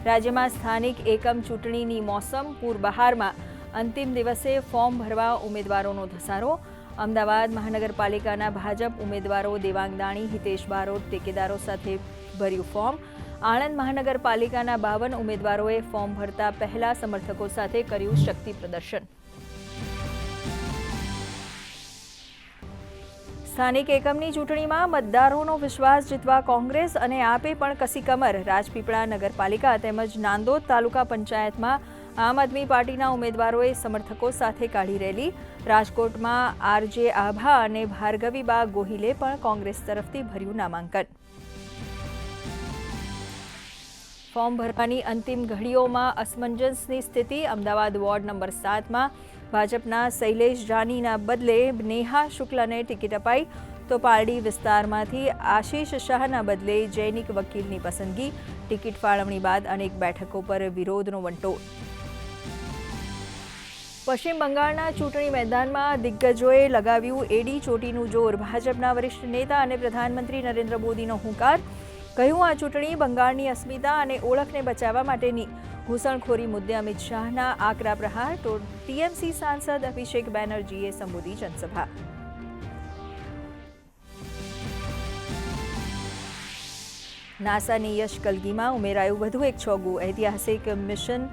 રાજ્યમાં સ્થાનિક એકમ ચૂંટણીની મોસમ પૂરબહારમાં અંતિમ દિવસે ફોર્મ ભરવા ઉમેદવારોનો ધસારો। અમદાવાદ મહાનગરપાલિકાના ભાજપ ઉમેદવારો દેવાંગ દાણી, હિતેશ બારોટ ટેકેદારો સાથે ભર્યું ફોર્મ। આણંદ મહાનગરપાલિકાના 52 ઉમેદવારોએ ફોર્મ ભરતા પહેલા સમર્થકો સાથે કર્યું શક્તિ પ્રદર્શન। સ્થાનિક એકમની ચૂંટણીમાં મતદારોનો વિશ્વાસ જીતવા કોંગ્રેસ અને આપે પણ કસી કમર। રાજપીપળા નગરપાલિકા તેમજ નાંદોદ તાલુકા પંચાયતમાં આમ આદમી પાર્ટીના ઉમેદવારોએ સમર્થકો સાથે કાઢી રેલી। રાજકોટમાં આરજે આભા અને ભાર્ગવીબા ગોહિલે પણ કોંગ્રેસ તરફથી ભર્યું નામાંકન। ફોર્મ ભરવાની અંતિમ ઘડીઓમાં અસમંજસની સ્થિતિ। અમદાવાદ વોર્ડ નંબર 7માં ભાજપના શૈલેષ જાનીના બદલે નેહા શુક્લાને ટિકિટ અપાઈ, તો પારડી વિસ્તારમાંથી આશીષ શાહના બદલે જૈનિક વકીલની પસંદગી। ટિકિટ ફાળવણી બાદ અનેક બેઠકો પર વિરોધનો વંટોળ। પશ્ચિમ બંગાળના ચૂંટણી મેદાનમાં દિગ્ગજોએ લગાવ્યું એડી ચોટીનું જોર। ભાજપના વરિષ્ઠ નેતા અને પ્રધાનમંત્રી નરેન્દ્ર મોદીનો હુંકાર। કહ્યું, આ ચૂંટણી બંગાળની અસ્મિતા અને ઓળખને બચાવવા માટેની। ઘૂસણખોરી મુદ્દે અમિત શાહના આકરા પ્રહાર, તો ટીએમસી સાંસદ અભિષેક બેનર્જીએ સંબોધી જનસભા। નાસાની યશ કલગીમાં ઉમેરાયું વધુ એક છોગું। ઐતિહાસિક મિશન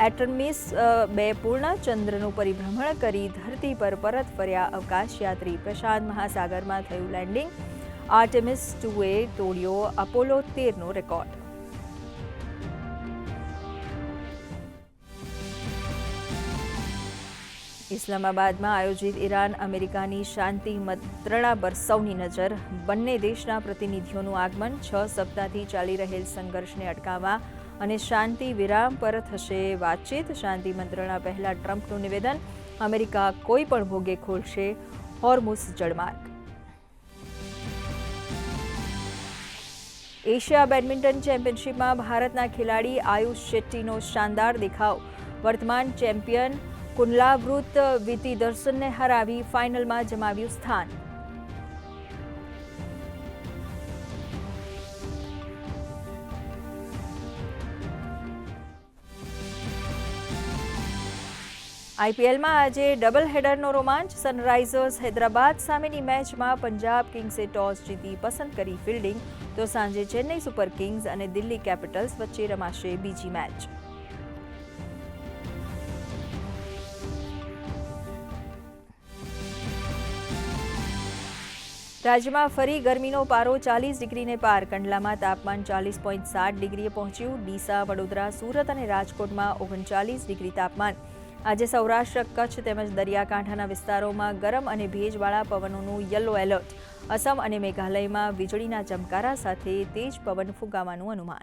એટર્મિસ 2 પૂર્ણ। ચંદ્રનું પરિભ્રમણ કરી ધરતી પર પરત ફર્યા અવકાશયાત્રી। પ્રશાંત મહાસાગરમાં થયું લેન્ડિંગ। આર્ટેમિસ 2એ તોડ્યો અપોલો 13નો રેકોર્ડ। ઇસ્લામાબાદમાં આયોજિત ઈરાન અમેરિકાની શાંતિ મંત્રણા પર સૌની નજર। બંને દેશના પ્રતિનિધિઓનું આગમન। 6 સપ્તાહથી ચાલી રહેલ સંઘર્ષને અટકાવવા અને શાંતિ વિરામ પર થશે વાતચીત। શાંતિ મંત્રણા પહેલા ટ્રમ્પનું નિવેદન, અમેરિકા કોઈ પણ ભોગે ખોલશે હોર્મુઝ જળમાર્ગ। એશિયા બેડમિન્ટન ચેમ્પિયનશિપમાં ભારતના ખેલાડી આયુષ શેટ્ટીનો શાનદાર દેખાવ। વર્તમાન ચેમ્પિયન કુનલાવૃત વિતિદર્શનને હરાવી ફાઇનલમાં જમાવ્યું સ્થાન। આઈપીએલમાં આજે ડબલ હેડરનો રોમાંચ। સનરાઇઝર્સ હૈદરાબાદ સામેની મેચમાં પંજાબ કિંગ્સે ટોસ જીતી પસંદ કરી ફિલ્ડિંગ, તો સાંજે ચેન્નઈ સુપર કિંગ્સ અને દિલ્હી કેપિટલ્સ વચ્ચે રમાશે બીજી મેચ। રાજ્યમાં ફરી ગરમીનો પારો 40 ડિગ્રીને પાર। કંડલામાં તાપમાન 40.7 ડિગ્રીએ પહોંચ્યું। ડીસા, વડોદરા, સુરત અને રાજકોટમાં 39 ડિગ્રી તાપમાન। આજે સૌરાષ્ટ્ર, કચ્છ તેમજ દરિયાકાંઠાના વિસ્તારોમાં ગરમ અને ભેજવાળા પવનોનું યલો એલર્ટ। અસમ અને મેઘાલયમાં વીજળીના ચમકારા સાથે તેજ પવન ફૂંકાવાનું અનુમાન।